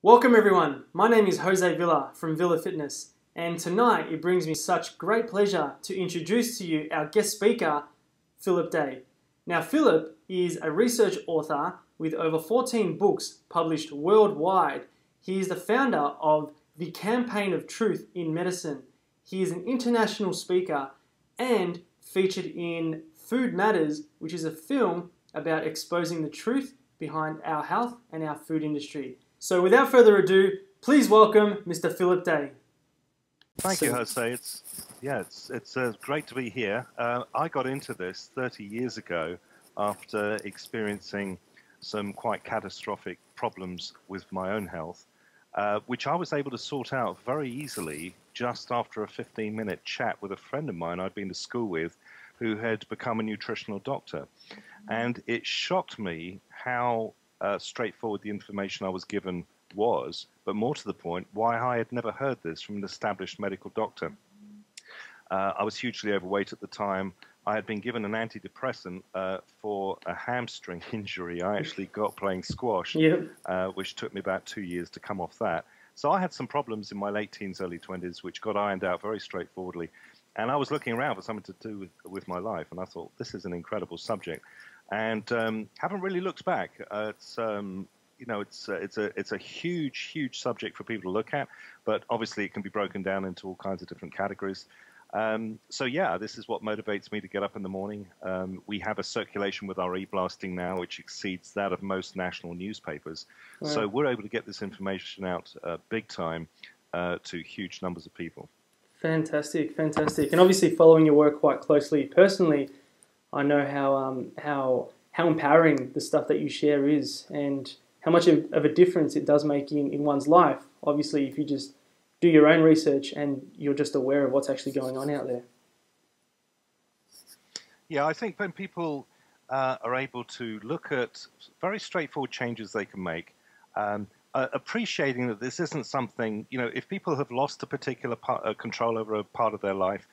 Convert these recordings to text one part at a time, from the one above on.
Welcome everyone, my name is Jose Vila from Vila Fitness, and tonight it brings me such great pleasure to introduce to you our guest speaker, Phillip Day. Now Phillip is a research author with over 14 books published worldwide. He is the founder of the Campaign of Truth in Medicine. He is an international speaker and featured in Food Matters, which is a film about exposing the truth behind our health and our food industry. So without further ado, please welcome Mr. Phillip Day. Thank you, Jose. It's great to be here. I got into this 30 years ago after experiencing some quite catastrophic problems with my own health, which I was able to sort out very easily just after a 15-minute chat with a friend of mine I'd been to school with who had become a nutritional doctor. And it shocked me how straightforward the information I was given was, but more to the point, why I had never heard this from an established medical doctor. I was hugely overweight at the time. I had been given an antidepressant for a hamstring injury I actually got playing squash, which took me about 2 years to come off that. So I had some problems in my late teens, early 20s, which got ironed out very straightforwardly. And I was looking around for something to do with my life, and I thought, this is an incredible subject. And haven't really looked back. It's a huge subject for people to look at, but obviously it can be broken down into all kinds of different categories. So yeah, this is what motivates me to get up in the morning. We have a circulation with our e-blasting now, which exceeds that of most national newspapers. Wow. So we're able to get this information out big time to huge numbers of people. Fantastic, fantastic. And obviously following your work quite closely personally, I know how empowering the stuff that you share is and how much of a difference it does make in one's life. Obviously, if you just do your own research and you're just aware of what's actually going on out there. Yeah, I think when people are able to look at very straightforward changes they can make, appreciating that this isn't something, if people have lost a particular control over a part of their life,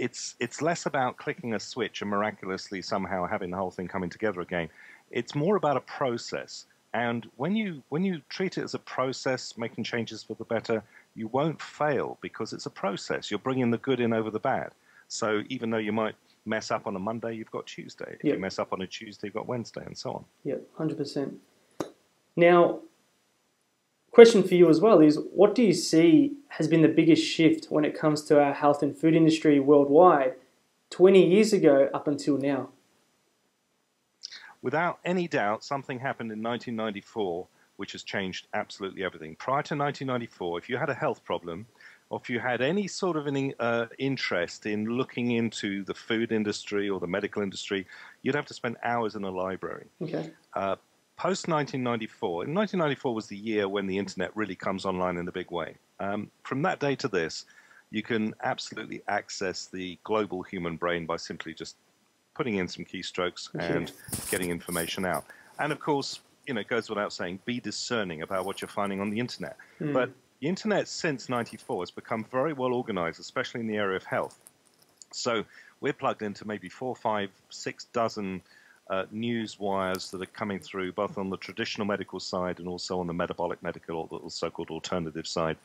it's less about clicking a switch and miraculously somehow having the whole thing coming together again. It's more about a process. And when you treat it as a process, making changes for the better, you won't fail because it's a process. You're bringing the good in over the bad. So even though you might mess up on a Monday, you've got Tuesday. If you mess up on a Tuesday, you've got Wednesday, and so on. Yeah, 100%. Now, question for you as well is, what do you see has been the biggest shift when it comes to our health and food industry worldwide 20 years ago up until now? Without any doubt, something happened in 1994 which has changed absolutely everything. Prior to 1994, if you had a health problem, or if you had any sort of an interest in looking into the food industry or the medical industry, you'd have to spend hours in a library. Okay. Post-1994, and 1994 was the year when the internet really comes online in a big way. From that day to this, you can absolutely access the global human brain by simply just putting in some keystrokes and getting information out. And of course, it goes without saying, be discerning about what you're finding on the internet. But the internet since 94 has become very well organized, especially in the area of health. So we're plugged into maybe 4, 5, 6 dozen news wires that are coming through, both on the traditional medical side and also on the metabolic medical, or the so-called alternative side.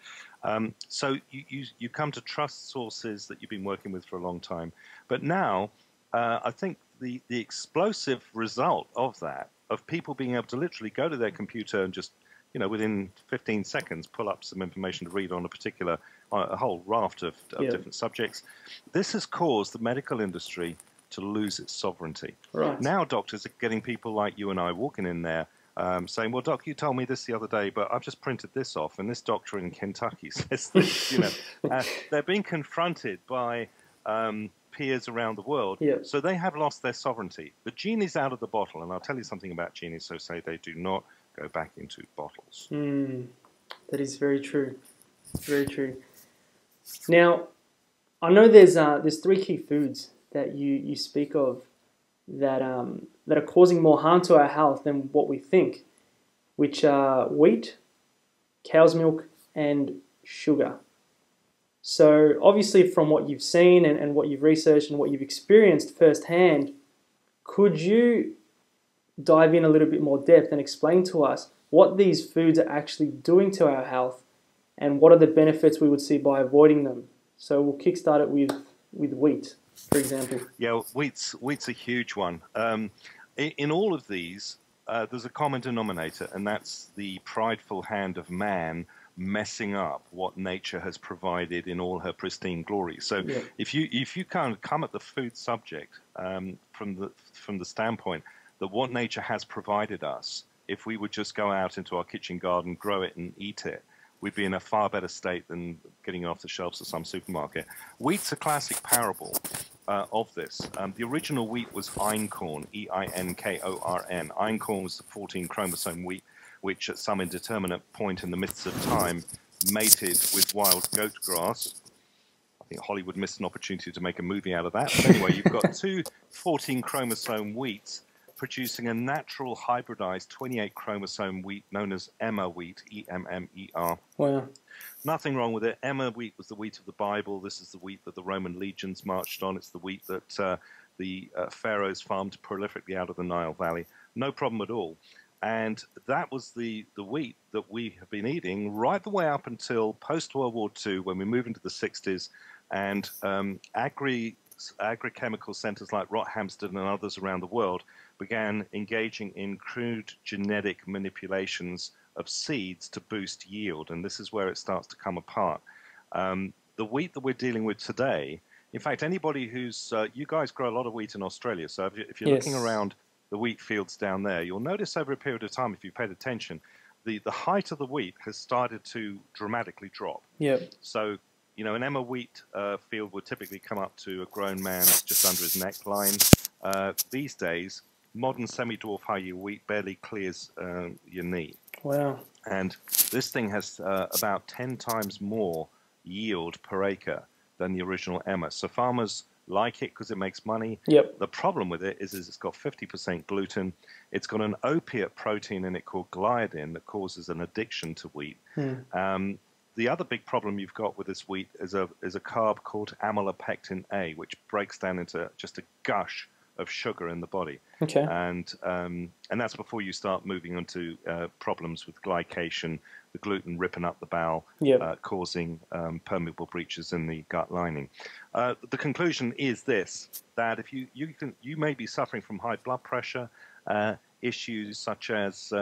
So you come to trust sources that you've been working with for a long time. But now, I think the explosive result of that, of people being able to literally go to their computer and just, within 15 seconds, pull up some information to read on a whole raft of different subjects, this has caused the medical industry to lose its sovereignty. Right. Now doctors are getting people like you and I walking in there saying, well, doc, you told me this the other day, but I've just printed this off, and this doctor in Kentucky says this. They're being confronted by peers around the world, so they have lost their sovereignty. The genie's out of the bottle, and I'll tell you something about genies, so say they do not go back into bottles. That is very true. Very true. Now, I know there's 3 key foods that you speak of that are causing more harm to our health than what we think, which are wheat, cow's milk, and sugar. So obviously from what you've seen and what you've researched and what you've experienced firsthand, could you dive in a little bit more depth and explain to us what these foods are actually doing to our health and what are the benefits we would see by avoiding them. So we'll kickstart it with wheat, for example. Yeah, wheat's a huge one. In all of these, there's a common denominator, and that's the prideful hand of man messing up what nature has provided in all her pristine glory. So Yeah. if you kind of come at the food subject from the standpoint that what nature has provided us, if we would just go out into our kitchen garden, grow it, and eat it, we'd be in a far better state than getting it off the shelves of some supermarket. Wheat's a classic parable of this. The original wheat was einkorn, E-I-N-K-O-R-N. Einkorn was the 14 chromosome wheat, which at some indeterminate point in the midst of time mated with wild goat grass. I think Hollywood missed an opportunity to make a movie out of that. But anyway, you've got two 14 chromosome wheats producing a natural hybridized 28 chromosome wheat known as Emmer wheat, E-M-M-E-R. Wow. Nothing wrong with it. Emmer wheat was the wheat of the Bible. This is the wheat that the Roman legions marched on. It's the wheat that the pharaohs farmed prolifically out of the Nile Valley. No problem at all. And that was the wheat that we have been eating right the way up until post-World War II, when we move into the 60s, and agrochemical centers like Rothamsted and others around the world began engaging in crude genetic manipulations of seeds to boost yield. And this is where it starts to come apart. The wheat that we're dealing with today, in fact, anybody who's, you guys grow a lot of wheat in Australia, so if you're Yes. looking around the wheat fields down there, you'll notice over a period of time, if you've paid attention, the height of the wheat has started to dramatically drop. Yep. So, you know, an Emmer wheat field would typically come up to a grown man just under his neckline. These days, modern semi-dwarf high-yield wheat barely clears your knee. Wow. And this thing has about 10 times more yield per acre than the original Emmer. So farmers like it because it makes money. Yep. The problem with it is it's got 50% gluten. It's got an opiate protein in it called gliadin that causes an addiction to wheat. The other big problem you've got with this wheat is a carb called amylopectin A, which breaks down into just a gush of sugar in the body. Okay. And that's before you start moving on to problems with glycation, the gluten ripping up the bowel, Yep. causing permeable breaches in the gut lining. The conclusion is this, that if you may be suffering from high blood pressure, issues such as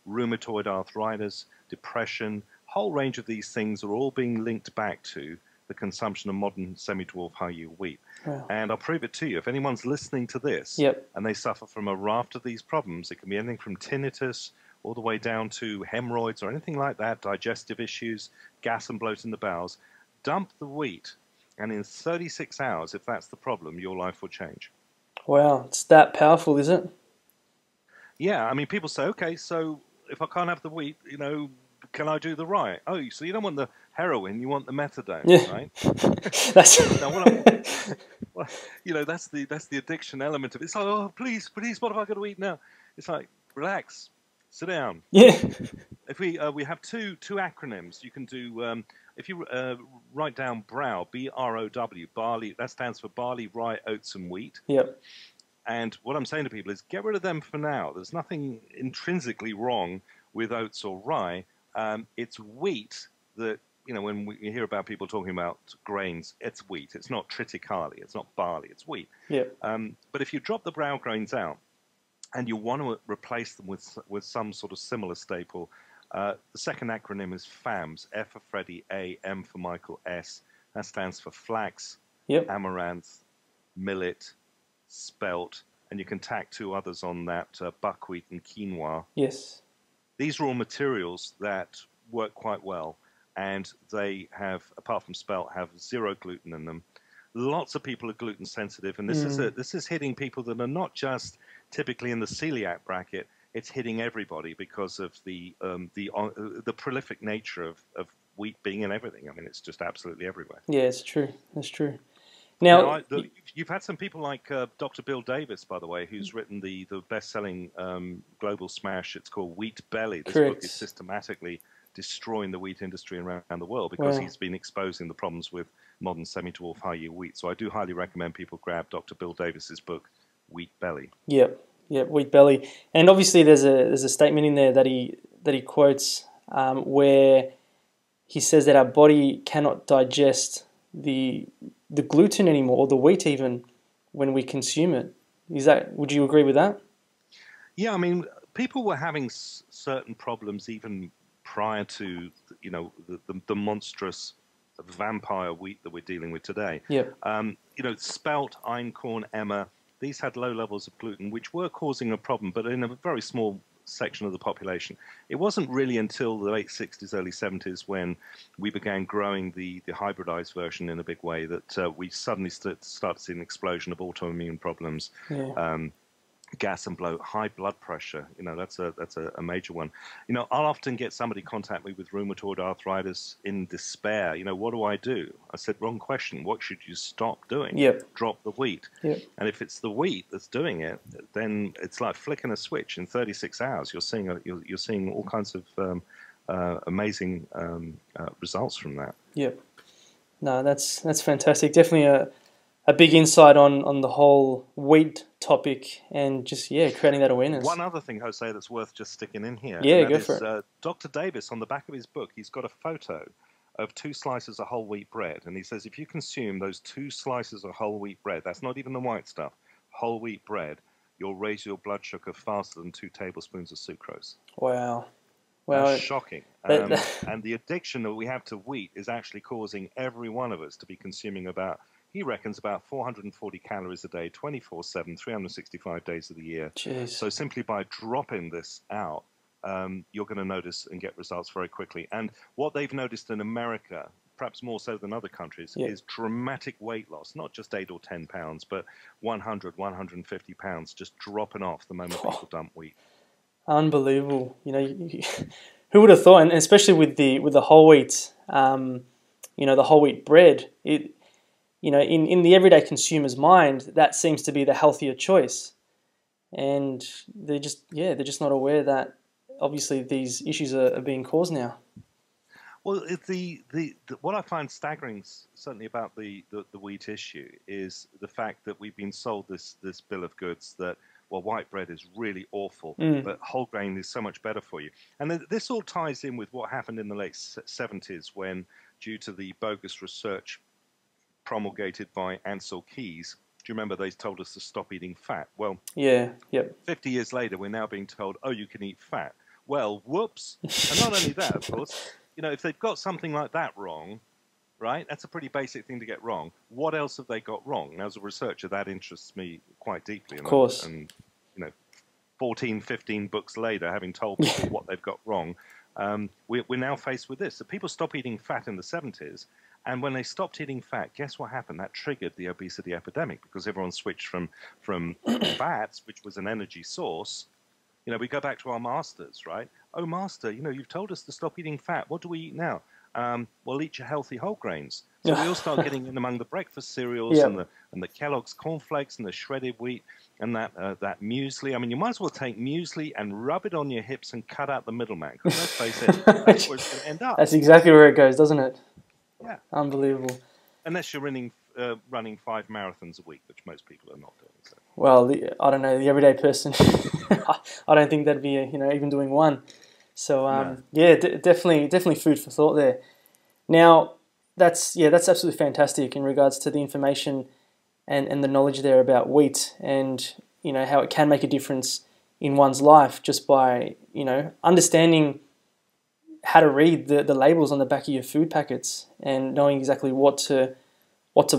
rheumatoid arthritis, depression, whole range of these things are all being linked back to the consumption of modern semi-dwarf high-yield wheat. Wow. And I'll prove it to you. If anyone's listening to this Yep. and they suffer from a raft of these problems, it can be anything from tinnitus all the way down to hemorrhoids or anything like that, digestive issues, gas and bloat in the bowels, dump the wheat, and in 36 hours, if that's the problem, your life will change. Wow. It's that powerful, is it? Yeah, I mean, people say, okay, so if I can't have the wheat, you know, can I do the right? Oh, so you don't want the heroin, you want the methadone, Yeah. right? That's Now, well, you know, that's the addiction element of it. It's like, oh, please, what have I got to eat now? It's like, relax, sit down. yeah. If we have two acronyms, you can do. If you write down BROW, B-R-O-W, barley. That stands for barley, rye, oats, and wheat. Yep. And what I'm saying to people is, get rid of them for now. There's nothing intrinsically wrong with oats or rye. It's wheat that, you know, when we hear about people talking about grains, it's wheat. It's not triticale. It's not barley. It's wheat. Yep. But if you drop the brown grains out and you want to replace them with some sort of similar staple, the second acronym is FAMS, F for Freddy, A, M for Michael, S. That stands for flax, Yep. amaranth, millet, spelt, and you can tack two others on that, buckwheat and quinoa. Yes. These are all materials that work quite well, and they have, apart from spelt, have zero gluten in them. Lots of people are gluten sensitive, and this is hitting people that are not just typically in the celiac bracket. It's hitting everybody because of the prolific nature of wheat being in everything. I mean, it's just absolutely everywhere. Yeah, it's true. That's true. Now, you've had some people like Dr. Bill Davis, by the way, who's written the best-selling global smash. It's called Wheat Belly. This book is systematically destroying the wheat industry around the world because he's been exposing the problems with modern semi-dwarf high-yield wheat. So I do highly recommend people grab Dr. Bill Davis's book, Wheat Belly. Yep, wheat belly, and obviously there's a statement in there that he that he quotes where he says that our body cannot digest the gluten anymore, or the wheat even, when we consume it. Would you agree with that? Yeah, I mean, people were having certain problems even prior to, the monstrous vampire wheat that we're dealing with today. Yep. Spelt, einkorn, emmer, these had low levels of gluten, which were causing a problem, but in a very small section of the population. It wasn't really until the late 60s, early 70s when we began growing the hybridized version in a big way that we suddenly started to see an explosion of autoimmune problems. Yeah. Gas and bloat, high blood pressure, that's a major one. I'll often get somebody contact me with rheumatoid arthritis in despair. What do I do? I said, wrong question. What should you stop doing? Yep. Drop the wheat. Yep. And if it's the wheat that's doing it, then it's like flicking a switch. In 36 hours, you're seeing all kinds of amazing results from that. Yep. No, that's fantastic. Definitely a big insight on the whole wheat topic, and just creating that awareness. One other thing, Jose, that's worth just sticking in here. Yeah, and go for it. Dr. Davis, on the back of his book, he's got a photo of 2 slices of whole wheat bread, and he says if you consume those 2 slices of whole wheat bread, that's not even the white stuff, whole wheat bread, you'll raise your blood sugar faster than 2 tablespoons of sucrose. Wow. That's shocking. And the addiction that we have to wheat is actually causing every one of us to be consuming he reckons about 440 calories a day, 24/7, 365 days of the year. Jeez. So simply by dropping this out, you're going to notice and get results very quickly. And what they've noticed in America, perhaps more so than other countries, is dramatic weight loss, not just 8 or 10 pounds, but 100, 150 pounds just dropping off the moment people dump wheat. Unbelievable. Who would have thought? And especially with the whole wheat, the whole wheat bread. In the everyday consumer's mind, that seems to be the healthier choice, and they're just not aware that obviously these issues are being caused now. Well, what I find staggering, certainly about the wheat issue, is the fact that we've been sold this bill of goods that, well, white bread is really awful, but whole grain is so much better for you. And this all ties in with what happened in the late 70s when, due to the bogus research promulgated by Ansel Keys, do you remember they told us to stop eating fat? Well, 50 years later, we're now being told, oh, you can eat fat. Well, whoops. And not only that, of course, if they've got something like that wrong, right, that's a pretty basic thing to get wrong. What else have they got wrong? Now, as a researcher, that interests me quite deeply. Of course. And 14, 15 books later, having told people what they've got wrong, we're now faced with this. So people stopped eating fat in the 70s. And when they stopped eating fat, guess what happened? That triggered the obesity epidemic because everyone switched from fats, which was an energy source. We go back to our masters, right? Oh, master, you've told us to stop eating fat. What do we eat now? Well, eat your healthy whole grains. So we all start getting in among the breakfast cereals and the Kellogg's cornflakes and the shredded wheat and that muesli. I mean, you might as well take muesli and rub it on your hips and cut out the middleman. Because let's face it, that's where it's going to end up. That's exactly where it goes, doesn't it? Yeah. Unbelievable. Unless you're running 5 marathons a week, which most people are not doing. So. Well, I don't know, the everyday person, I don't think that'd be, even doing one. So, definitely food for thought there. Now, that's absolutely fantastic in regards to the information and the knowledge there about wheat and, how it can make a difference in one's life just by, understanding how to read the labels on the back of your food packets and knowing exactly what to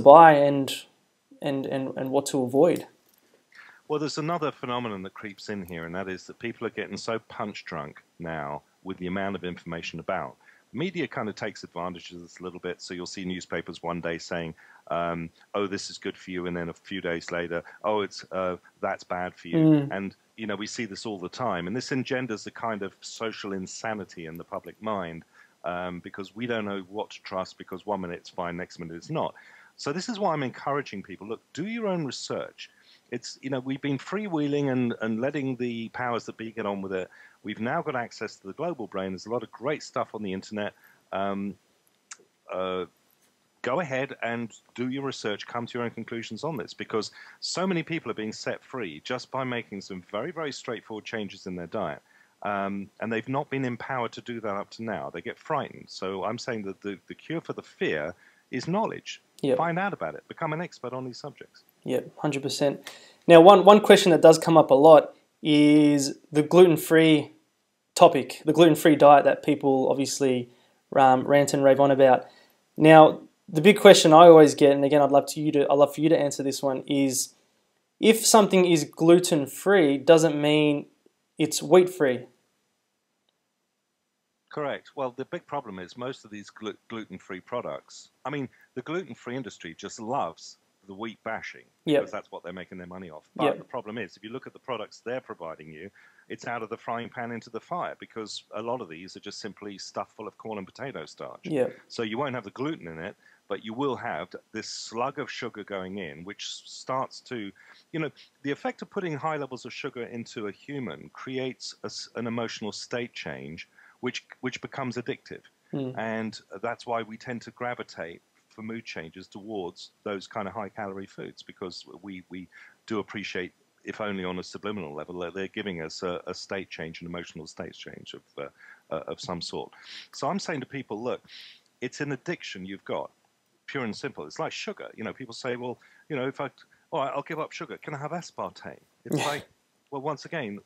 buy and what to avoid. Well, there's another phenomenon that creeps in here, and that is that people are getting so punch drunk now with the amount of information about. Media kind of takes advantage of this a little bit, so you'll see newspapers one day saying, oh, this is good for you, and then a few days later, oh, that's bad for you. And we see this all the time, and this engenders a kind of social insanity in the public mind because we don't know what to trust because one minute it's fine, next minute it's not. So this is why I'm encouraging people, look, do your own research. It's, we've been freewheeling and letting the powers that be get on with it. We've now got access to the global brain. There's a lot of great stuff on the internet. Go ahead and do your research, come to your own conclusions on this, because so many people are being set free just by making some very, very straightforward changes in their diet. And they've not been empowered to do that up to now. They get frightened. So I'm saying that the cure for the fear is knowledge. Yep. Find out about it. Become an expert on these subjects. Yeah, 100%. Now, one question that does come up a lot is the gluten-free topic, the gluten-free diet that people obviously rant and rave on about. Now, the big question I always get, and again, I'd love for you to answer this one, is if something is gluten-free, doesn't mean it's wheat-free. Correct. Well, the big problem is most of these gluten-free products, I mean, the gluten-free industry just loves the wheat bashing because that's what they're making their money off. But the problem is, if you look at the products they're providing you, it's out of the frying pan into the fire because a lot of these are just simply stuffed full of corn and potato starch. So you won't have the gluten in it, but you will have this slug of sugar going in, which starts to, the effect of putting high levels of sugar into a human creates an emotional state change, which becomes addictive. And that's why we tend to gravitate for mood changes towards those kind of high-calorie foods, because we do appreciate, if only on a subliminal level, that they're giving us a state change, an emotional state change of some sort. So I'm saying to people, look, it's an addiction you've got, pure and simple. It's like sugar. People say, well, if I'll give up sugar, can I have aspartame? It's like, well, once again,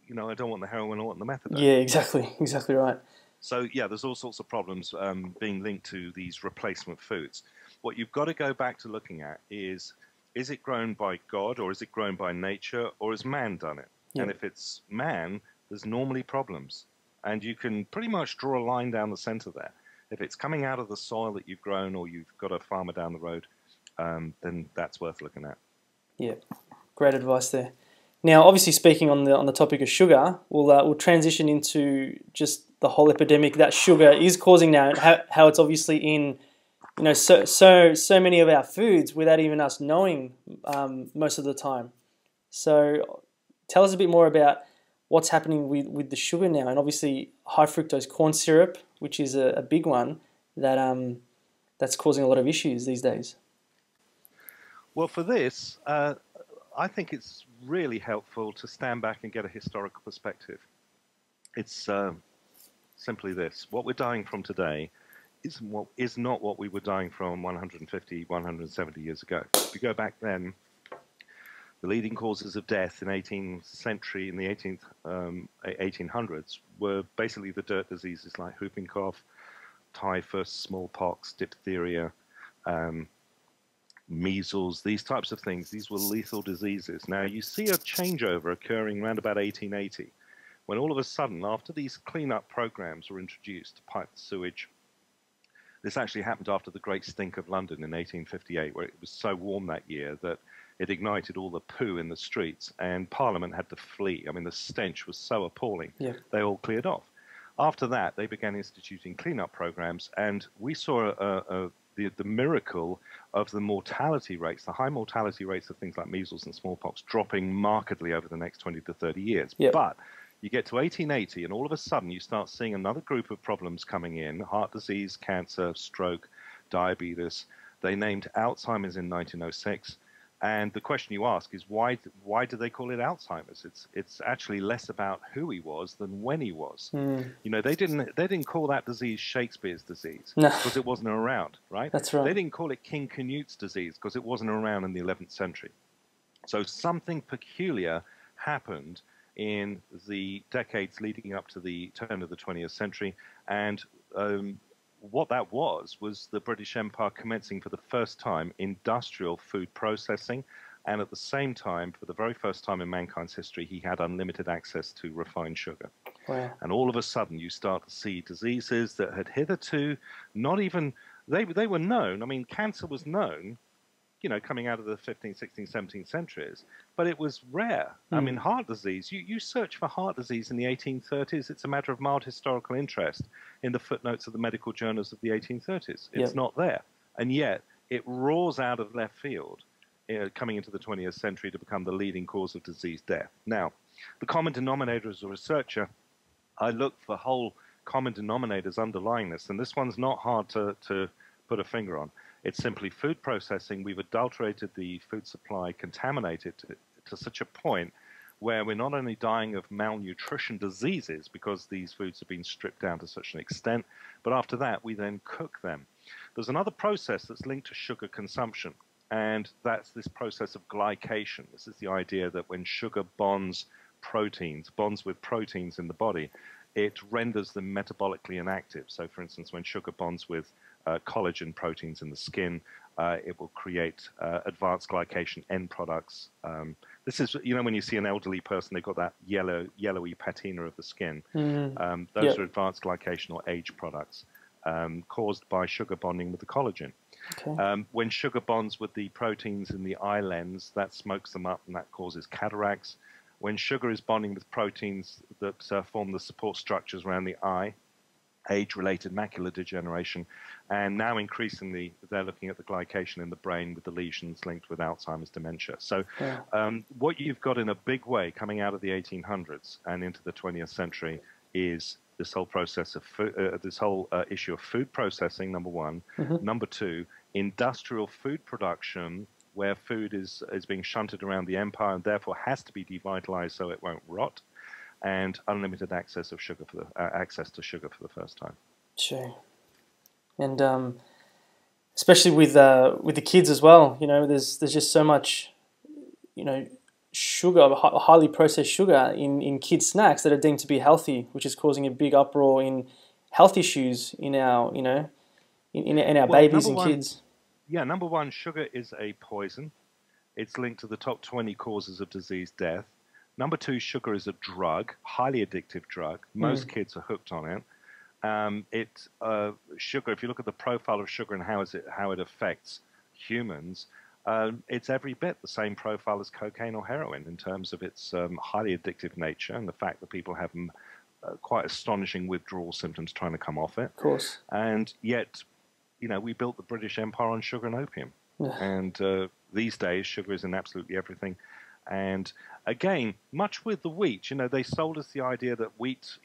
I don't want the heroin, I want the methadone. Yeah, exactly right. So, yeah, there's all sorts of problems being linked to these replacement foods. What you've got to go back to looking at is it grown by God, or is it grown by nature, or has man done it? And if it's man, there's normally problems. And you can pretty much draw a line down the center there. If it's coming out of the soil that you've grown, or you've got a farmer down the road, then that's worth looking at. Yeah, great advice there. Now, obviously, speaking on the topic of sugar, we'll transition into just the whole epidemic that sugar is causing now, and how it's obviously in so many of our foods without even us knowing most of the time. So, tell us a bit more about what's happening with the sugar now, and obviously high fructose corn syrup, which is a big one that's causing a lot of issues these days. Well, for this, I think it's really helpful to stand back and get a historical perspective. It's simply this. What we're dying from today is not what we were dying from 150, 170 years ago. If you go back then, the leading causes of death in the 1800s were basically the dirt diseases like whooping cough, typhus, smallpox, diphtheria, measles, these types of things. These were lethal diseases. Now, you see a changeover occurring around about 1880, when all of a sudden, after these cleanup programs were introduced to pipe the sewage, this actually happened after the Great Stink of London in 1858, where it was so warm that year that it ignited all the poo in the streets, and Parliament had to flee. I mean, the stench was so appalling. They all cleared off. After that, they began instituting cleanup programs, and we saw the miracle of the mortality rates, the high mortality rates of things like measles and smallpox dropping markedly over the next 20 to 30 years. But you get to 1880 and all of a sudden you start seeing another group of problems coming in: heart disease, cancer, stroke, diabetes. They named Alzheimer's in 1906. And the question you ask is, why do they call it Alzheimer's? It's actually less about who he was than when he was. They didn't call that disease Shakespeare's disease because it wasn't around, right? That's right. They didn't call it King Canute's disease because it wasn't around in the 11th century. So something peculiar happened in the decades leading up to the turn of the 20th century, and what that was the British Empire commencing for the first time industrial food processing, and at the same time, for the very first time in mankind's history, he had unlimited access to refined sugar. Wow. And all of a sudden, you start to see diseases that had hitherto not even, they were known. I mean, cancer was known, coming out of the 15th, 16th, 17th centuries, but it was rare. I mean, heart disease, you search for heart disease in the 1830s, it's a matter of mild historical interest in the footnotes of the medical journals of the 1830s. It's not there. And yet, it roars out of left field, coming into the 20th century to become the leading cause of disease death. Now, the common denominator as a researcher, I look for whole common denominators underlying this, and this one's not hard to put a finger on. It's simply food processing. We've adulterated the food supply, contaminated to such a point where we're not only dying of malnutrition diseases because these foods have been stripped down to such an extent, but after that we then cook them. There's another process that's linked to sugar consumption, and that's this process of glycation. This is the idea that when sugar bonds with proteins in the body, it renders them metabolically inactive. So, for instance, when sugar bonds with collagen proteins in the skin, it will create advanced glycation end products. This is, when you see an elderly person, they've got that yellowy patina of the skin. Those are advanced glycation or age products caused by sugar bonding with the collagen. Okay. When sugar bonds with the proteins in the eye lens, that smokes them up and that causes cataracts. When sugar is bonding with proteins that form the support structures around the eye, age-related macular degeneration, and now increasingly they're looking at the glycation in the brain with the lesions linked with Alzheimer's dementia. So what you've got in a big way coming out of the 1800s and into the 20th century is this whole process of issue of food processing, number one. Number two, industrial food production, where food is being shunted around the empire and therefore has to be devitalized so it won't rot, and unlimited access to sugar for the first time. Sure, and especially with the kids as well. There's just so much, sugar, highly processed sugar in kids' snacks that are deemed to be healthy, which is causing a big uproar in health issues in our, in our babies and kids. Yeah, number one, sugar is a poison. It's linked to the top 20 causes of disease death. Number two, sugar is a drug, highly addictive drug. Most kids are hooked on it. Sugar, if you look at the profile of sugar and how it affects humans, it's every bit the same profile as cocaine or heroin in terms of its highly addictive nature and the fact that people have quite astonishing withdrawal symptoms trying to come off it. Of course. And yet, we built the British Empire on sugar and opium. And these days, sugar is in absolutely everything. And again, much with the wheat, they sold us the idea that wheat,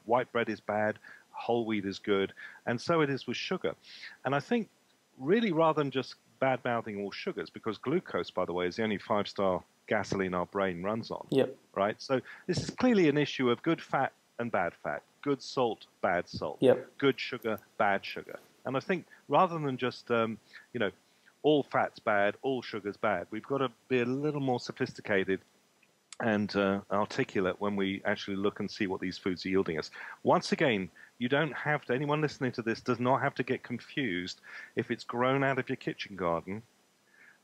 white bread is bad, whole wheat is good, and so it is with sugar. And I think really rather than just bad-mouthing all sugars, because glucose, by the way, is the only 5-star gasoline our brain runs on, right? So this is clearly an issue of good fat and bad fat, good salt, bad salt, good sugar, bad sugar. And I think rather than just, all fat's bad, all sugar's bad, we've got to be a little more sophisticated and articulate when we actually look and see what these foods are yielding us. Once again, you don't have to, anyone listening to this does not have to get confused if it's grown out of your kitchen garden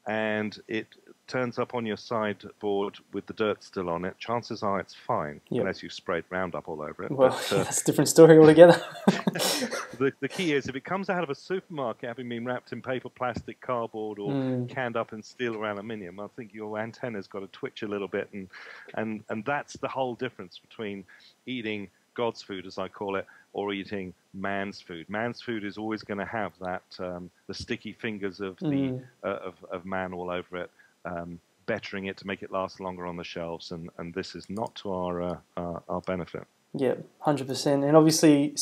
and it turns up on your sideboard with the dirt still on it. Chances are it's fine, unless you've sprayed Roundup all over it. Well, that's a different story altogether. The key is if it comes out of a supermarket having been wrapped in paper, plastic, cardboard, or canned up in steel or aluminium, I think your antenna's got to twitch a little bit, and that's the whole difference between eating God's food, as I call it, or eating man's food. Man's food is always going to have that the sticky fingers of of man all over it, bettering it to make it last longer on the shelves, and this is not to our benefit. Yeah, 100%. And obviously,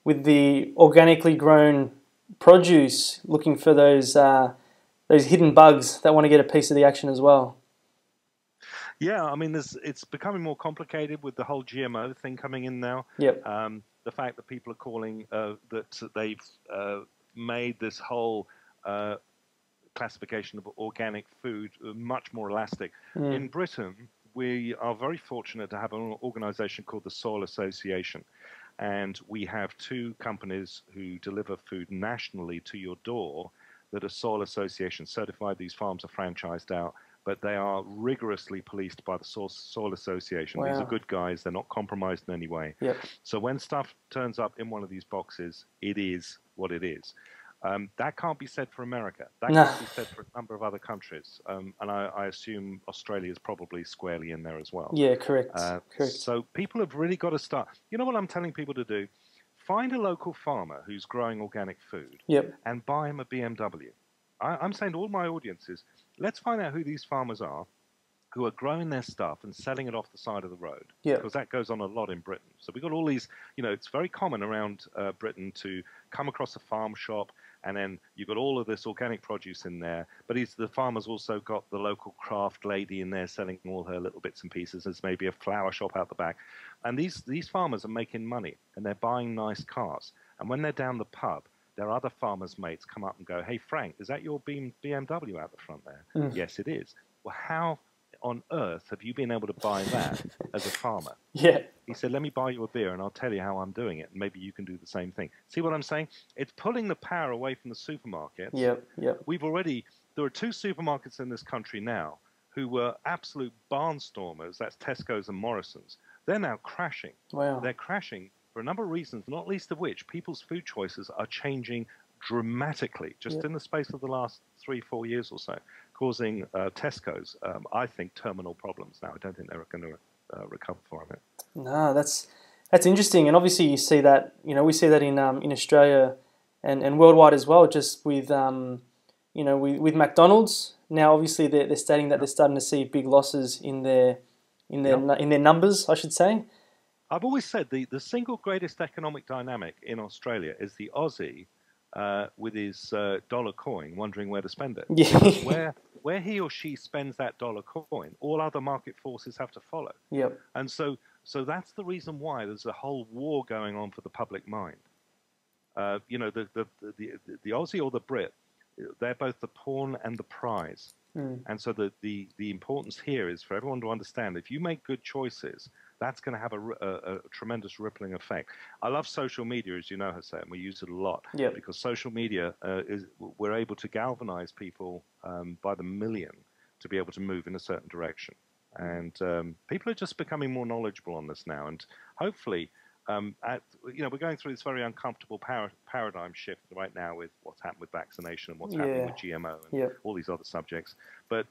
with the organically grown produce, looking for those hidden bugs that want to get a piece of the action as well. Yeah, I mean, it's becoming more complicated with the whole GMO thing coming in now. The fact that people are calling that they've made this whole classification of organic food much more elastic. In Britain, we are very fortunate to have an organization called the Soil Association. And we have 2 companies who deliver food nationally to your door that are Soil Association certified. These farms are franchised out, but they are rigorously policed by the Soil Association. Wow. These are good guys. They're not compromised in any way. So when stuff turns up in one of these boxes, it is what it is. That can't be said for America. That can't be said for a number of other countries. And I assume Australia is probably squarely in there as well. Yeah, correct. So people have really got to start. You know what I'm telling people to do? Find a local farmer who's growing organic food and buy him a BMW. I'm saying to all my audiences, let's find out who these farmers are, who are growing their stuff and selling it off the side of the road, Yeah. because that goes on a lot in Britain. So we've got all these, it's very common around Britain to come across a farm shop, and then you've got all of this organic produce in there. But the farmer's also got the local craft lady in there selling all her little bits and pieces. There's maybe a flower shop out the back. And these farmers are making money, and they're buying nice cars. And when they're down the pub, their other farmers' mates come up and go, "Hey, Frank, is that your BMW out the front there?" "Yes, it is." "Well, how on earth have you been able to buy that as a farmer?" Yeah. He said, "Let me buy you a beer and I'll tell you how I'm doing it. And maybe you can do the same thing." See what I'm saying? It's pulling the power away from the supermarkets. Yep. Yep. There are 2 supermarkets in this country now who were absolute barnstormers. That's Tesco's and Morrison's. They're now crashing. Wow. They're crashing for a number of reasons, not least of which people's food choices are changing dramatically just in the space of the last 3-4 years or so, causing Tesco's, I think, terminal problems now. I don't think they're going to recover from it. No, that's interesting, and obviously you see that, we see that in Australia and worldwide as well. Just with with McDonald's now, obviously they're stating that they're starting to see big losses in their numbers, I should say. I've always said the single greatest economic dynamic in Australia is the Aussie with his dollar coin, wondering where to spend it. Yeah. Where he or she spends that dollar coin, all other market forces have to follow. Yep. And so that's the reason why there's a whole war going on for the public mind. The Aussie or the Brit, they're both the pawn and the prize. And so the importance here is for everyone to understand, if you make good choices, that's going to have a tremendous rippling effect. I love social media, as you know, Jose, and we use it a lot. Yep. Because social media, we're able to galvanize people by the million to be able to move in a certain direction. And people are just becoming more knowledgeable on this now. And hopefully, we're going through this very uncomfortable paradigm shift right now with what's happened with vaccination and what's happening with GMO and all these other subjects. But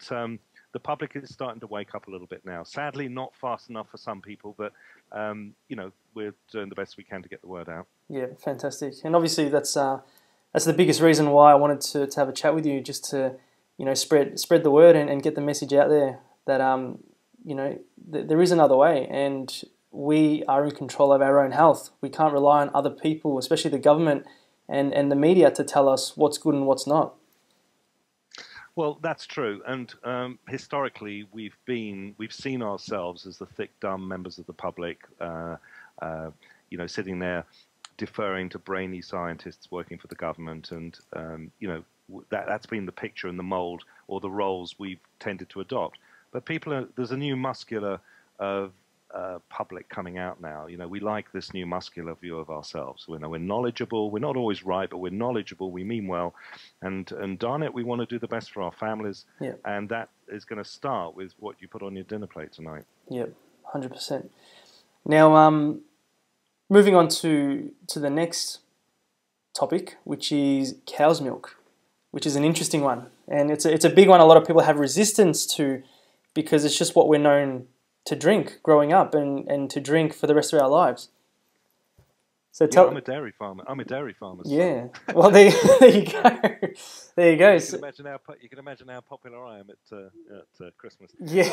the public is starting to wake up a little bit now. Sadly, not fast enough for some people, but we're doing the best we can to get the word out. Yeah, fantastic. And obviously that's the biggest reason why I wanted to have a chat with you, just to spread the word and get the message out there that there is another way, and we are in control of our own health. We can't rely on other people, especially the government and the media, to tell us what's good and what's not. Well, that's true, and historically we've seen ourselves as the thick, dumb members of the public, sitting there deferring to brainy scientists working for the government, and that's been the picture and the mold or the roles we've tended to adopt. But there's a new muscular public coming out now. We like this new muscular view of ourselves. We're knowledgeable. We're not always right, but we're knowledgeable. We mean well, and darn it, we want to do the best for our families. Yeah. And that is going to start with what you put on your dinner plate tonight. Yep, 100%. Now, moving on to the next topic, which is cow's milk, which is an interesting one, and it's a big one. A lot of people have resistance to, because it's just what we're known to drink growing up and to drink for the rest of our lives. So I'm a dairy farmer. Yeah. Well, there you go. There you go. You can imagine how popular I am at Christmas. Yeah.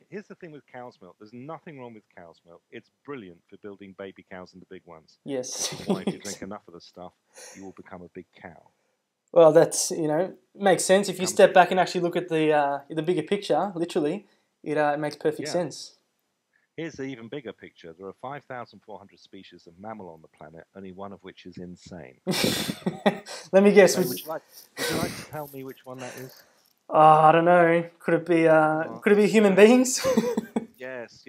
Here's the thing with cow's milk. There's nothing wrong with cow's milk. It's brilliant for building baby cows into big ones. Yes. Why, if you drink enough of the stuff, you will become a big cow. Well, that's makes sense if you step back and actually look at the bigger picture. Literally, it makes perfect sense. Here's the even bigger picture. There are 5,400 species of mammal on the planet, only one of which is insane. Let me guess. So would you like to tell me which one that is? I don't know. Could it be human beings? Yes.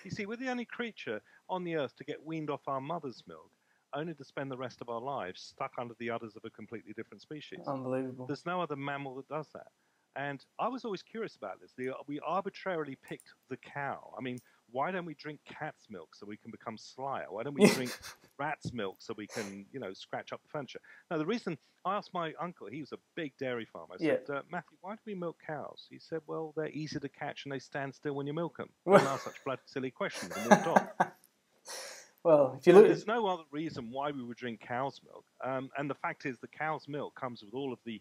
You see, we're the only creature on the earth to get weaned off our mother's milk, only to spend the rest of our lives stuck under the udders of a completely different species. Unbelievable. There's no other mammal that does that. And I was always curious about this. We arbitrarily picked the cow. I mean, why don't we drink cat's milk so we can become slyer? Why don't we drink rat's milk so we can, scratch up the furniture? Now, the reason I asked my uncle, he was a big dairy farmer. I said, Matthew, why do we milk cows? He said, well, they're easy to catch and they stand still when you milk them. Don't ask such bloody silly questions and walked off. Well, if you look, there's no other reason why we would drink cow's milk. And the fact is, the cow's milk comes with all of the,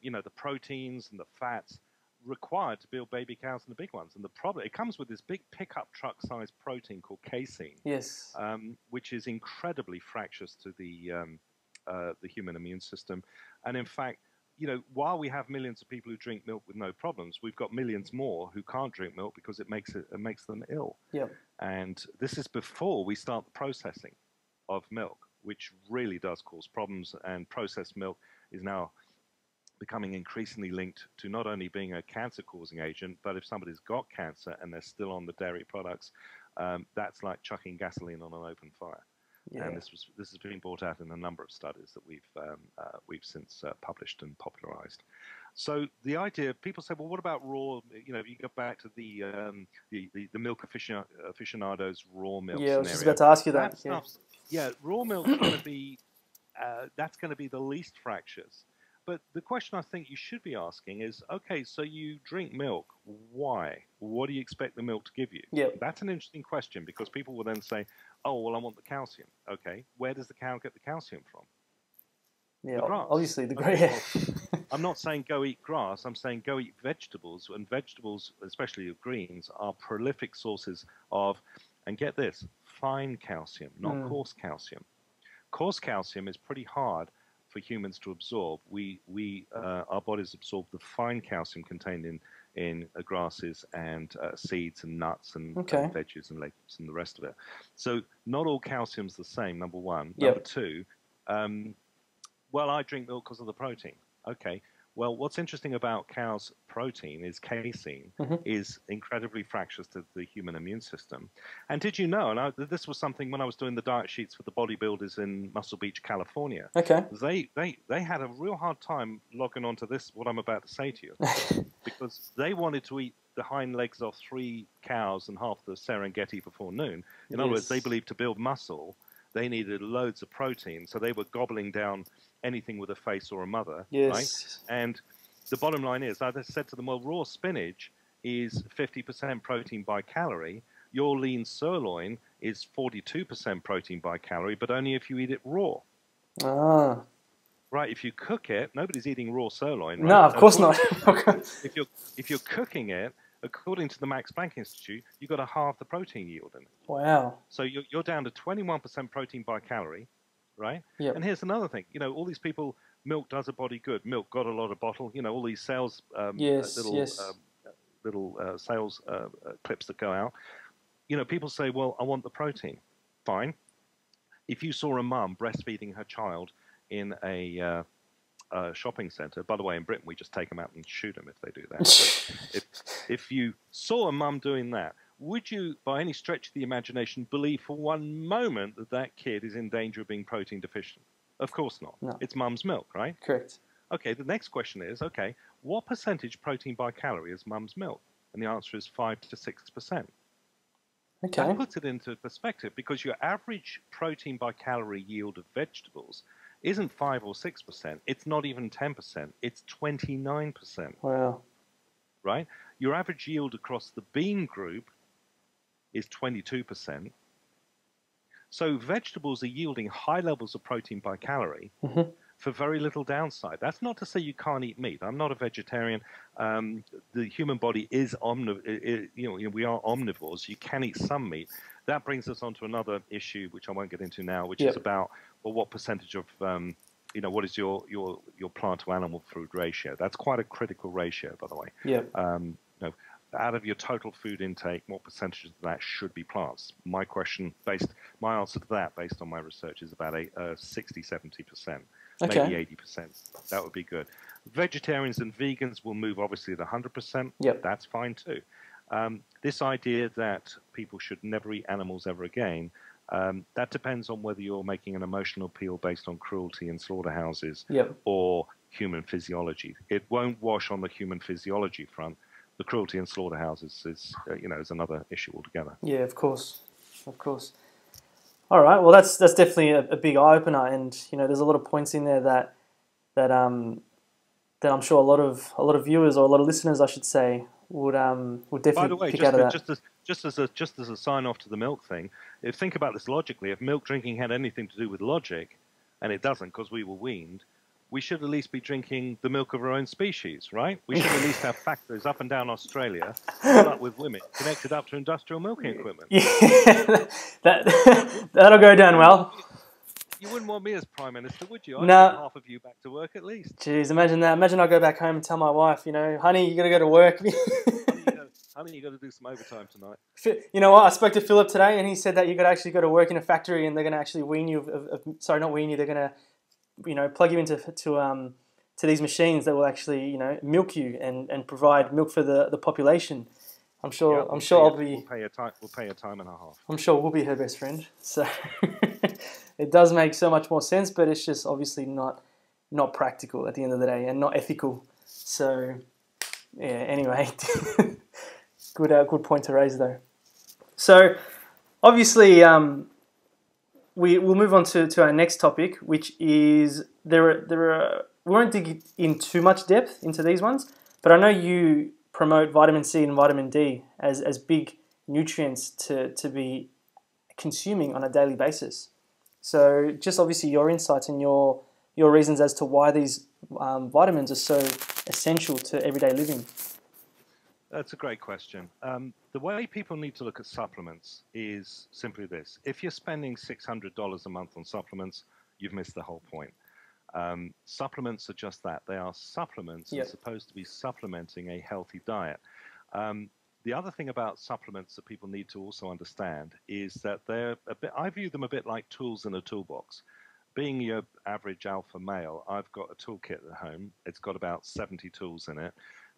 the proteins and the fats, required to build baby cows and the big ones. And the problem, it comes with this big pickup truck-sized protein called casein, Yes. which is incredibly fractious to the human immune system. And in fact, while we have millions of people who drink milk with no problems, we've got millions more who can't drink milk because it makes them ill. Yep. And this is before we start the processing of milk, which really does cause problems. And processed milk is now becoming increasingly linked to not only being a cancer-causing agent, but if somebody's got cancer and they're still on the dairy products, that's like chucking gasoline on an open fire. Yeah. And this has been brought out in a number of studies that we've since published and popularized. So the idea, people say, well, what about raw? You go back to the milk aficionados raw milk scenario. I was just about to ask you that. Raw milk's going to be that's going to be the least fractious. But the question I think you should be asking is, okay, so you drink milk. Why? What do you expect the milk to give you? Yep. That's an interesting question, because people will then say, oh, well, I want the calcium. Okay, where does the cow get the calcium from? Yeah, the grass. Obviously the grass. Okay, well, I'm not saying go eat grass. I'm saying go eat vegetables. And vegetables, especially of greens, are prolific sources of, and get this, fine calcium, not coarse calcium. Coarse calcium is pretty hard for humans to absorb. Our bodies absorb the fine calcium contained in grasses and seeds and nuts and veggies and legumes and the rest of it. So not all calcium's the same, number one. Yep. Number two, well, I drink milk because of the protein. Okay. Well, what's interesting about cow's protein is casein is incredibly fractious to the human immune system. And did you know, and this was something when I was doing the diet sheets for the bodybuilders in Muscle Beach, California. Okay. They had a real hard time logging onto this, what I'm about to say to you, because they wanted to eat the hind legs off 3 cows and half the Serengeti before noon. In other words, they believed to build muscle, they needed loads of protein, so they were gobbling down anything with a face or a mother, right? And the bottom line is, I said to them, well, raw spinach is 50% protein by calorie. Your lean sirloin is 42% protein by calorie, but only if you eat it raw. Ah. Right, if you cook it, nobody's eating raw sirloin, right? No, of course not. if you're cooking it, according to the Max Planck Institute, you've got to halve the protein yield in it. Wow. So you're down to 21% protein by calorie, right? Yep. And here's another thing. All these people, milk does a body good. Milk got a lot of bottle. All these sales, little sales clips that go out. People say, well, I want the protein. Fine. If you saw a mum breastfeeding her child in a shopping center, by the way, in Britain, we just take them out and shoot them if they do that. if you saw a mum doing that, would you, by any stretch of the imagination, believe for one moment that that kid is in danger of being protein deficient? Of course not. No. It's mum's milk, right? Correct. Okay, the next question is, okay, what percentage protein by calorie is mum's milk? And the answer is 5 to 6%. Okay. That puts it into perspective, because your average protein by calorie yield of vegetables isn't 5 or 6%. It's not even 10%. It's 29%. Wow. Right? Your average yield across the bean group is 22%. So vegetables are yielding high levels of protein by calorie for very little downside. That's not to say you can't eat meat. I'm not a vegetarian. The human body is we are omnivores. You can eat some meat. That brings us on to another issue, which I won't get into now, which is about, well, what percentage of, what is your plant to animal food ratio? That's quite a critical ratio, by the way. Yeah. Out of your total food intake, what percentage of that should be plants? My answer to that, based on my research, is about 60, 70%, maybe 80%. That would be good. Vegetarians and vegans will move obviously at 100%. Yep. That's fine too. This idea that people should never eat animals ever again, that depends on whether you're making an emotional appeal based on cruelty in slaughterhouses or human physiology. It won't wash on the human physiology front. The cruelty in slaughterhouses is another issue altogether. Yeah, of course. All right, well, that's definitely a big eye opener, and there's a lot of points in there that I'm sure a lot of viewers, or a lot of listeners, I should say, would definitely By the way, pick out of that. Just as a sign off to the milk thing, think about this logically. If milk drinking had anything to do with logic, and it doesn't because we were weaned, we should at least be drinking the milk of our own species, right? We should at least have factories up and down Australia filled up with women connected up to industrial milking equipment. Yeah, that'll go down well. You wouldn't want me as Prime Minister, would you? I'd No. send half of you back to work at least. Jeez, imagine that. Imagine I go back home and tell my wife, honey, you got to go to work. Honey, you got to do some overtime tonight. You know what? I spoke to Phillip today, and he said that you got to actually go to work in a factory, and they're going to actually wean you. Sorry, not wean you. They're going to, plug you into to these machines that will actually, milk you and provide milk for the population. I'm sure. Yeah, I'm sure I'll be. We'll pay a time and a half. I'm sure we'll be her best friend. So it does make so much more sense, but it's just obviously not practical at the end of the day, and not ethical. So yeah. Anyway. Good point to raise, though. So, obviously, we'll move on to our next topic, which is we won't dig in too much depth into these ones, but I know you promote vitamin C and vitamin D as big nutrients to be consuming on a daily basis. So, just obviously your insights and your reasons as to why these vitamins are so essential to everyday living. That's a great question. The way people need to look at supplements is simply this. If you're spending $600 a month on supplements, you've missed the whole point. Supplements are just that. They are supplements. Yep. They're supposed to be supplementing a healthy diet. The other thing about supplements that people need to also understand is that I view them a bit like tools in a toolbox. Being your average alpha male, I've got a toolkit at home. It's got about 70 tools in it.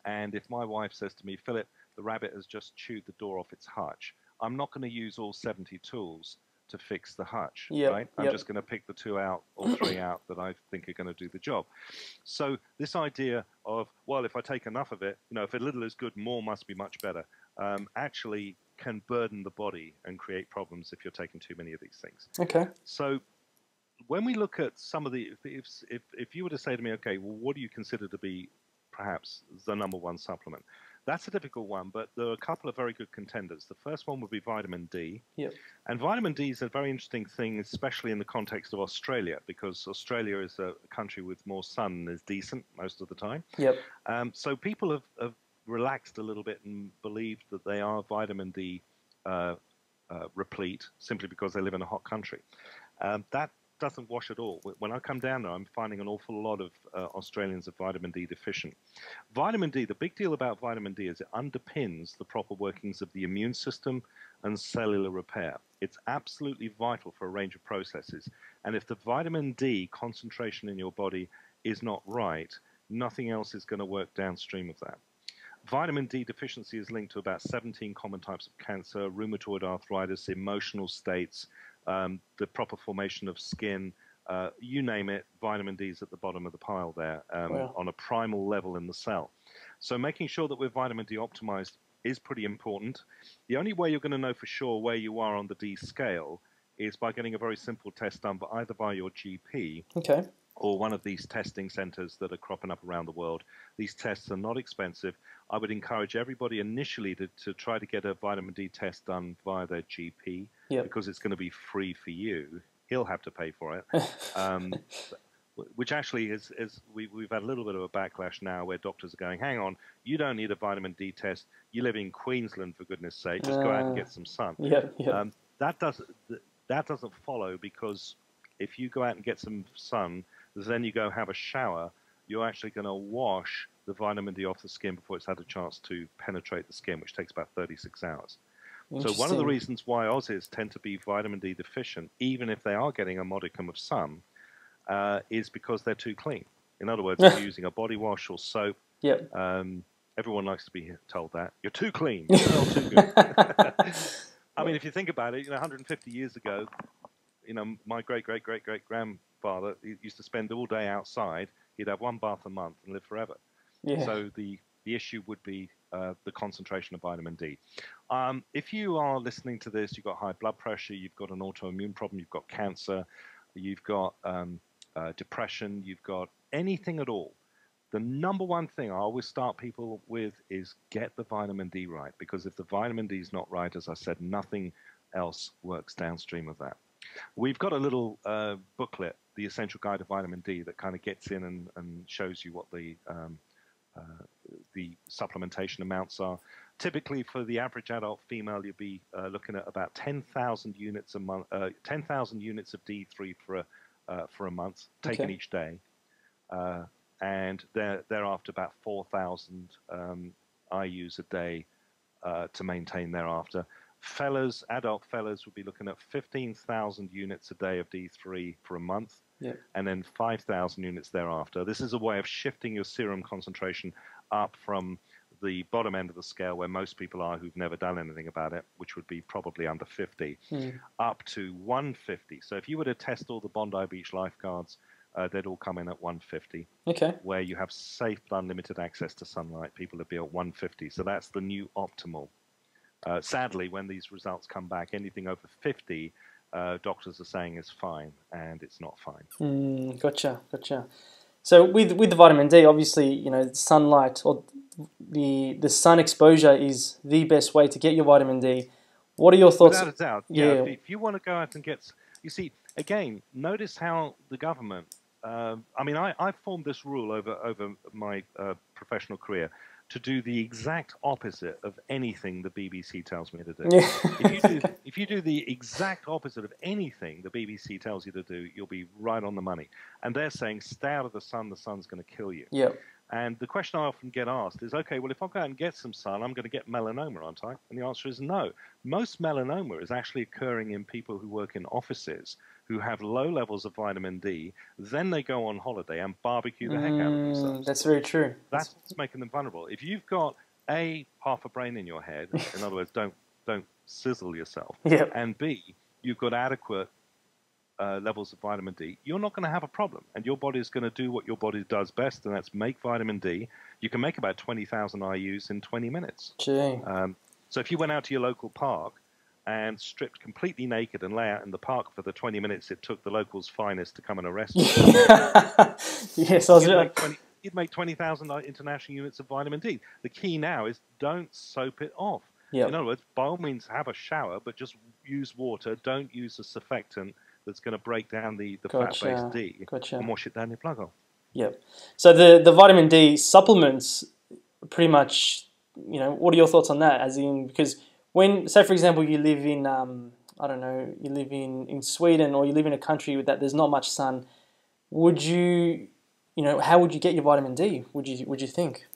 And if my wife says to me, Philip, the rabbit has just chewed the door off its hutch, I'm not going to use all 70 tools to fix the hutch, right? I'm just going to pick the 2 out or 3 out that I think are going to do the job. So this idea of, well, if I take enough of it, if a little is good, more must be much better, actually can burden the body and create problems if you're taking too many of these things. Okay. So when we look at some of the, if you were to say to me, okay, well, what do you consider to be perhaps the number one supplement? That's a difficult one, but there are a couple of very good contenders. The first one would be vitamin D. Yep. And vitamin D is a very interesting thing, especially in the context of Australia, because Australia is a country with more sun and is decent most of the time. Yep. So people have relaxed a little bit and believed that they are vitamin D replete simply because they live in a hot country. That doesn't wash at all. When I come down there, I'm finding an awful lot of Australians are vitamin D deficient. Vitamin D, the big deal about vitamin D is it underpins the proper workings of the immune system and cellular repair. It's absolutely vital for a range of processes. And if the vitamin D concentration in your body is not right, nothing else is going to work downstream of that. Vitamin D deficiency is linked to about 17 common types of cancer, rheumatoid arthritis, emotional states, the proper formation of skin, you name it, vitamin D is at the bottom of the pile there on a primal level in the cell. So making sure that we're vitamin D optimized is pretty important. The only way you're going to know for sure where you are on the D scale is by getting a very simple test done either by your GP or one of these testing centers that are cropping up around the world. These tests are not expensive. I would encourage everybody initially to try to get a vitamin D test done via their GP because it's going to be free for you. He'll have to pay for it. Which actually we've had a little bit of a backlash now where doctors are going, hang on, you don't need a vitamin D test. You live in Queensland, for goodness sake. Just go out and get some sun. That doesn't follow, because if you go out and get some sun, then you go have a shower, you're actually going to wash the vitamin D off the skin before it's had a chance to penetrate the skin, which takes about 36 hours. So one of the reasons why Aussies tend to be vitamin D deficient, even if they are getting a modicum of sun, is because they're too clean. In other words, if you're using a body wash or soap, everyone likes to be told that. You're too clean. You smell too good. I mean, if you think about it, 150 years ago, my great-great-great-great-grandfather used to spend all day outside. He'd have one bath a month and live forever. So the issue would be the concentration of vitamin D. If you are listening to this, you've got high blood pressure, you've got an autoimmune problem, you've got cancer, you've got depression, you've got anything at all, the number one thing I always start people with is get the vitamin D right, because if the vitamin D is not right, as I said, nothing else works downstream of that. We've got a little booklet the Essential Guide to Vitamin D that kind of gets in and shows you what the supplementation amounts are. Typically, for the average adult female, you'll be looking at about 10,000 units a month, 10,000 units of D3 for a month, taken each day, and thereafter about 4,000 IUs a day to maintain thereafter. Fellas, adult fellas, would be looking at 15,000 units a day of D3 for a month, and then 5,000 units thereafter. This is a way of shifting your serum concentration up from the bottom end of the scale, where most people are who've never done anything about it, which would be probably under 50, up to 150. So if you were to test all the Bondi Beach lifeguards, they'd all come in at 150. Where you have safe, unlimited access to sunlight, people would be at 150. So that's the new optimal. Sadly, when these results come back, anything over 50, doctors are saying is fine, and it's not fine. Gotcha. So with the vitamin D, obviously, you know, sunlight or the sun exposure is the best way to get your vitamin D. What are your thoughts? Without a doubt, yeah. If you want to go out and get, you see, again, notice how the government. I mean, I formed this rule over my professional career to do the exact opposite of anything the BBC tells me to do. If you do the exact opposite of anything the BBC tells you to do, you'll be right on the money. And they're saying, stay out of the sun's going to kill you. And the question I often get asked is, okay, well, if I go out and get some sun, I'm going to get melanoma, aren't I? And the answer is no. Most melanoma is actually occurring in people who work in offices who have low levels of vitamin D. Then they go on holiday and barbecue the heck out of themselves. That's very true. That's what's making them vulnerable. If you've got half a brain in your head, in other words, don't sizzle yourself, and B, you've got adequate levels of vitamin D, you're not going to have a problem, and your body is going to do what your body does best, and that's make vitamin D. You can make about 20,000 IUs in 20 minutes. So if you went out to your local park and stripped completely naked and lay out in the park for the 20 minutes it took the locals' finest to come and arrest you, you'd make 20,000 international units of vitamin D. The key now is don't soap it off. In other words, by all means, have a shower, but just use water. Don't use a surfactant that's going to break down the fat-based D and wash it down your plug off. So the vitamin D supplements, pretty much, you know, what are your thoughts on that? As in, because when, say for example, you live in, I don't know, you live in Sweden, or you live in a country that there's not much sun, would you, you know, how would you get your vitamin D? Would you think?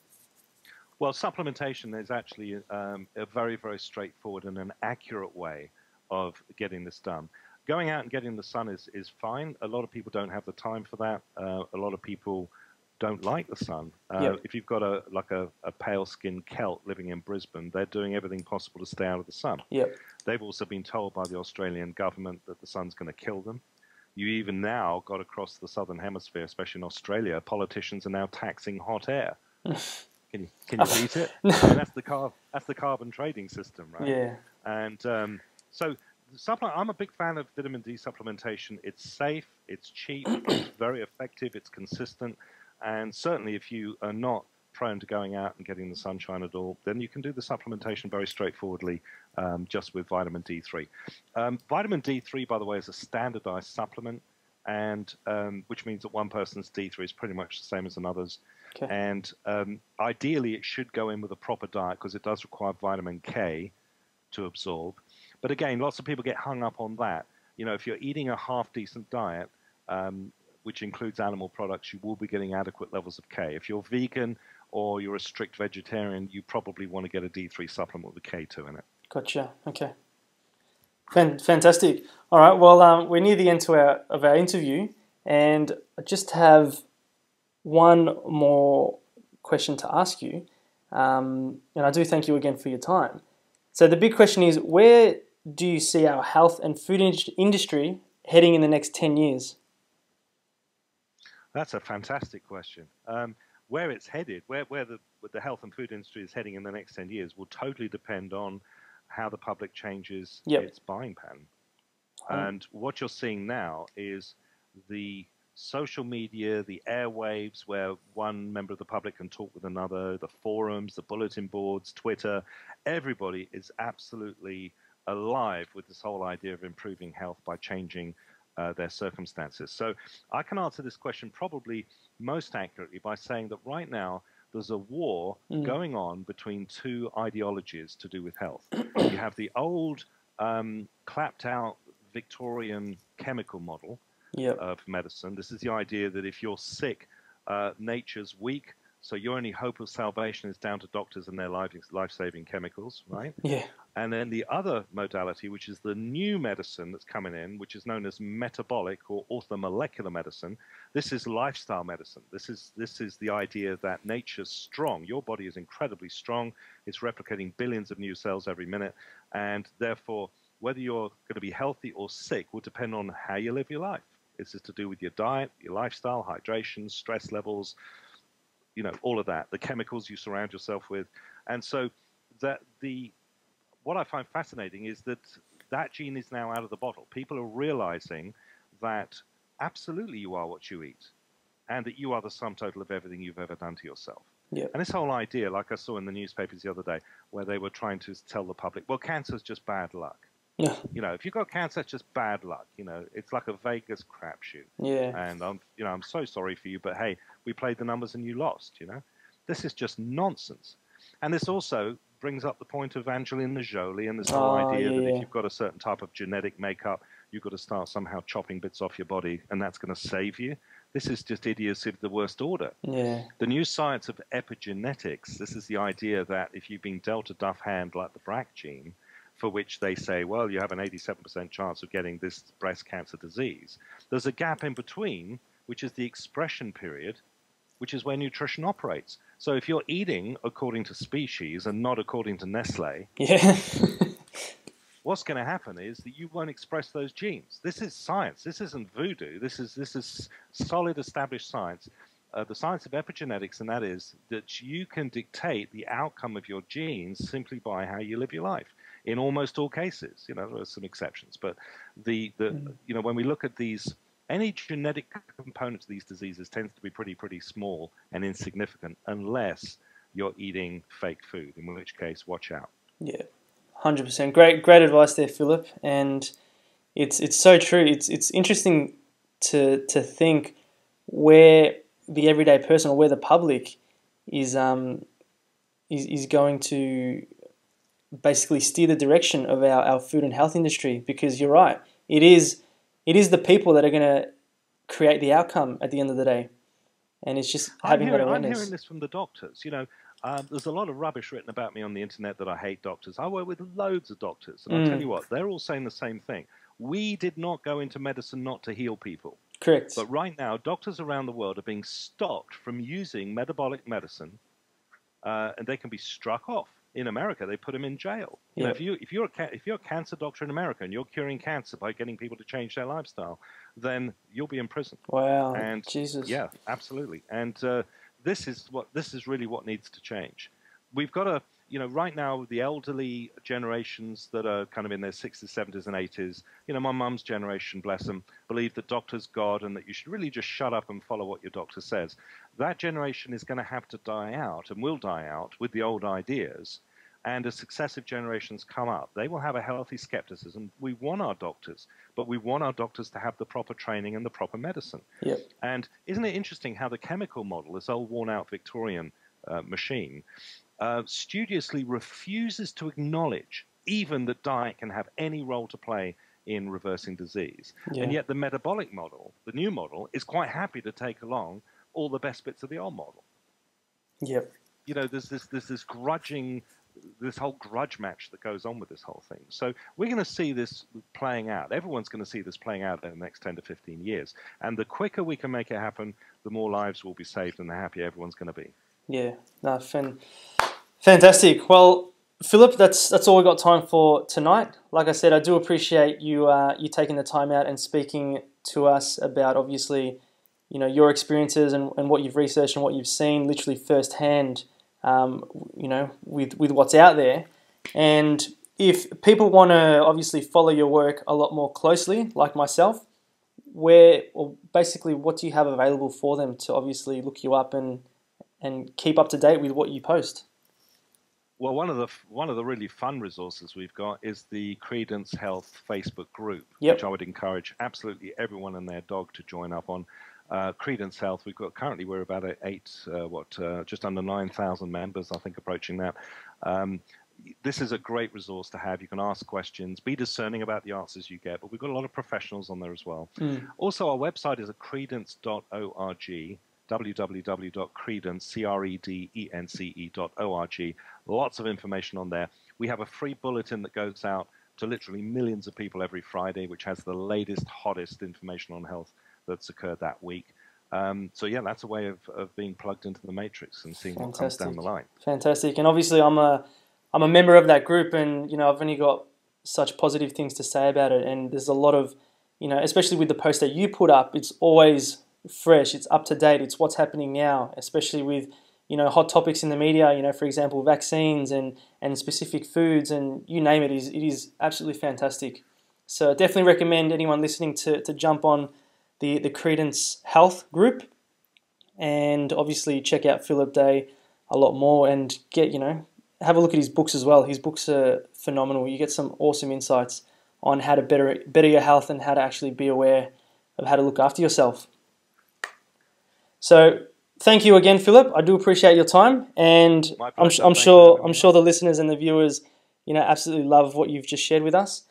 Well, supplementation is actually a very, very straightforward and an accurate way of getting this done. Going out and getting the sun is fine. A lot of people don't have the time for that. A lot of people don't like the sun. If you've got a pale-skinned Celt living in Brisbane, they're doing everything possible to stay out of the sun. They've also been told by the Australian government that the sun's going to kill them. You even now got across the southern hemisphere, especially in Australia, politicians are now taxing hot air. Can you beat it? I mean, that's the carbon trading system, right? And so I'm a big fan of vitamin D supplementation. It's safe, it's cheap, it's very effective, it's consistent, and certainly if you are not prone to going out and getting the sunshine at all, then you can do the supplementation very straightforwardly, just with vitamin D3. Vitamin D3, by the way, is a standardized supplement, and which means that one person's D3 is pretty much the same as another's. And ideally, it should go in with a proper diet, because it does require vitamin K to absorb. But again, lots of people get hung up on that. You know, if you're eating a half-decent diet, which includes animal products, you will be getting adequate levels of K. If you're vegan or you're a strict vegetarian, you probably want to get a D3 supplement with K2 in it. Gotcha. Okay. Fantastic. All right. Well, we're near the end of our interview, and I just have one more question to ask you. And I do thank you again for your time. So the big question is, where do you see our health and food industry heading in the next 10 years? That's a fantastic question. Where it's headed, where the health and food industry is heading in the next 10 years will totally depend on how the public changes its buying pattern. And what you're seeing now is the social media, the airwaves, where one member of the public can talk with another, the forums, the bulletin boards, Twitter, everybody is absolutely alive with this whole idea of improving health by changing their circumstances. So I can answer this question probably most accurately by saying that right now there's a war going on between two ideologies to do with health. You have the old clapped out Victorian chemical model of medicine. This is the idea that if you're sick, nature's weak, so your only hope of salvation is down to doctors and their life-saving chemicals, right? Yeah. And then the other modality, which is the new medicine that's coming in, which is known as metabolic or orthomolecular medicine. This is lifestyle medicine. This is the idea that nature's strong. Your body is incredibly strong. It's replicating billions of new cells every minute. And therefore, whether you're going to be healthy or sick will depend on how you live your life. This is to do with your diet, your lifestyle, hydration, stress levels, all of that, the chemicals you surround yourself with. And so what I find fascinating is that gene is now out of the bottle. People are realizing that absolutely you are what you eat, and that you are the sum total of everything you've ever done to yourself. Yeah. And this whole idea, like I saw in the newspapers the other day, where they were trying to tell the public, well, cancer's just bad luck. Yeah. If you've got cancer, it's just bad luck. It's like a Vegas crapshoot. Yeah. And I'm so sorry for you, but hey, we played the numbers and you lost. This is just nonsense. And this also brings up the point of Angelina Jolie and this whole idea that if you've got a certain type of genetic makeup, you've got to start somehow chopping bits off your body, and that's going to save you. This is just idiocy of the worst order. Yeah. The new science of epigenetics, this is the idea that if you've been dealt a duff hand like the BRCA gene, for which they say, well, you have an 87% chance of getting this breast cancer disease, there's a gap in between, which is the expression period, which is where nutrition operates. So if you're eating according to species and not according to Nestle, what's going to happen is that you won't express those genes. This is science. This isn't voodoo. This is solid, established science. The science of epigenetics, and that is that you can dictate the outcome of your genes simply by how you live your life. In almost all cases, there are some exceptions, but when we look at these, any genetic component of these diseases tends to be pretty small and insignificant unless you're eating fake food, in which case, watch out. Yeah, 100%. Great advice there, Philip. And it's so true. It's interesting to think where the everyday person or where the public is going to basically steer the direction of our food and health industry, because you're right. It is the people that are going to create the outcome at the end of the day. And it's just having that awareness. I'm hearing this from the doctors. There's a lot of rubbish written about me on the internet that I hate doctors. I work with loads of doctors. And I'll tell you what, they're all saying the same thing. We did not go into medicine not to heal people. Correct. But right now, doctors around the world are being stopped from using metabolic medicine, and they can be struck off. In America, they put them in jail. Yep. If you're a cancer doctor in America and you're curing cancer by getting people to change their lifestyle, then you'll be in prison. Wow. And Jesus. Yeah, absolutely. And this is really what needs to change. We've got to, right now, the elderly generations that are kind of in their 60s, 70s, and 80s, my mum's generation, bless them, believe that doctor's God and that you should really just shut up and follow what your doctor says. That generation is going to have to die out and will die out with the old ideas. And as successive generations come up, they will have a healthy skepticism. We want our doctors, but we want our doctors to have the proper training and the proper medicine. Yep. And isn't it interesting how the chemical model, this old worn-out Victorian machine, studiously refuses to acknowledge even that diet can have any role to play in reversing disease. Yeah. And yet the metabolic model, the new model, is quite happy to take along all the best bits of the old model. Yep. There's this whole grudge match that goes on with this whole thing. So we're going to see this playing out. Everyone's going to see this playing out in the next 10 to 15 years. And the quicker we can make it happen, the more lives will be saved and the happier everyone's going to be. Yeah, no, fantastic. Well, Philip, that's all we've got time for tonight. Like I said, I do appreciate you taking the time out and speaking to us about, obviously, your experiences and what you've researched and what you've seen literally firsthand, with what's out there. And if people want to obviously follow your work a lot more closely, like myself, basically what do you have available for them to obviously look you up and keep up to date with what you post? Well, one of the really fun resources we've got is the Credence Health Facebook group, Yep. which I would encourage absolutely everyone and their dog to join up on. Credence Health, we're about just under 9,000 members, I think, approaching that. This is a great resource to have. You can ask questions, be discerning about the answers you get, but we've got a lot of professionals on there as well. Also, our website is at credence.org. www.credence.org. Lots of information on there. We have a free bulletin that goes out to literally millions of people every Friday, which has the latest, hottest information on health that's occurred that week. So yeah, that's a way of being plugged into the matrix and seeing what comes down the line. Fantastic. And obviously I'm a member of that group, and I've only got such positive things to say about it. And there's a lot of, especially with the post that you put up, it's always fresh, it's up to date, it's what's happening now, especially with hot topics in the media, for example, vaccines and specific foods, and you name it. It is absolutely fantastic. So definitely recommend anyone listening to jump on the Credence Health group, and obviously check out Phillip Day a lot more, and have a look at his books as well. His books are phenomenal. You get some awesome insights on how to better your health and how to actually be aware of how to look after yourself. So thank you again, Phillip. I do appreciate your time, and I'm sure the listeners and the viewers, absolutely love what you've just shared with us,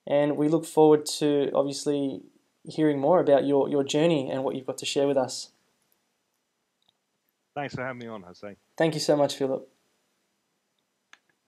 and we look forward to obviously hearing more about your journey and what you've got to share with us. Thanks for having me on, Jose. Thank you so much, Phillip.